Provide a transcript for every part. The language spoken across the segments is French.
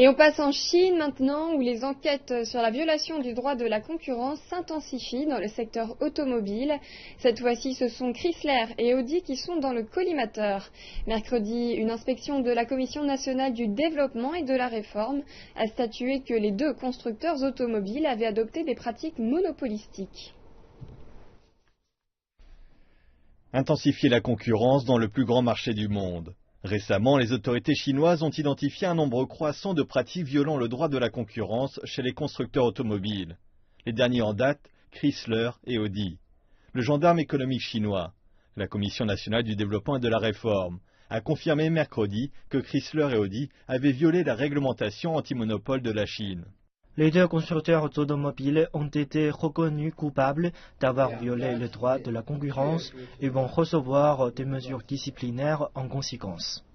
Et on passe en Chine maintenant, où les enquêtes sur la violation du droit de la concurrence s'intensifient dans le secteur automobile. Cette fois-ci, ce sont Chrysler et Audi qui sont dans le collimateur. Mercredi, une inspection de la Commission nationale du développement et de la réforme a statué que les deux constructeurs automobiles avaient adopté des pratiques monopolistiques. Intensifier la concurrence dans le plus grand marché du monde. Récemment, les autorités chinoises ont identifié un nombre croissant de pratiques violant le droit de la concurrence chez les constructeurs automobiles. Les derniers en date, Chrysler et Audi. Le gendarme économique chinois, la Commission nationale du développement et de la réforme, a confirmé mercredi que Chrysler et Audi avaient violé la réglementation anti-monopole de la Chine. Les deux constructeurs automobiles ont été reconnus coupables d'avoir violé le droit de la concurrence et vont recevoir des mesures disciplinaires en conséquence.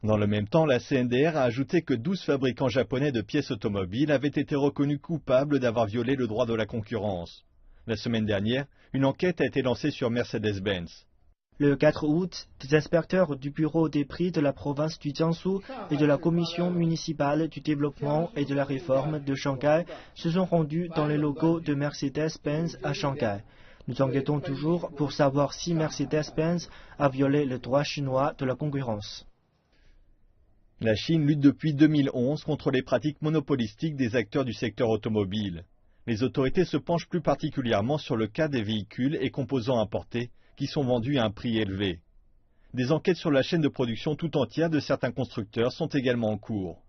Dans le même temps, la CNDR a ajouté que 12 fabricants japonais de pièces automobiles avaient été reconnus coupables d'avoir violé le droit de la concurrence. La semaine dernière, une enquête a été lancée sur Mercedes-Benz. Le 4 août, des inspecteurs du bureau des prix de la province du Jiangsu et de la commission municipale du développement et de la réforme de Shanghai se sont rendus dans les locaux de Mercedes-Benz à Shanghai. Nous enquêtons toujours pour savoir si Mercedes-Benz a violé le droit chinois de la concurrence. La Chine lutte depuis 2011 contre les pratiques monopolistiques des acteurs du secteur automobile. Les autorités se penchent plus particulièrement sur le cas des véhicules et composants importés qui sont vendus à un prix élevé. Des enquêtes sur la chaîne de production tout entière de certains constructeurs sont également en cours.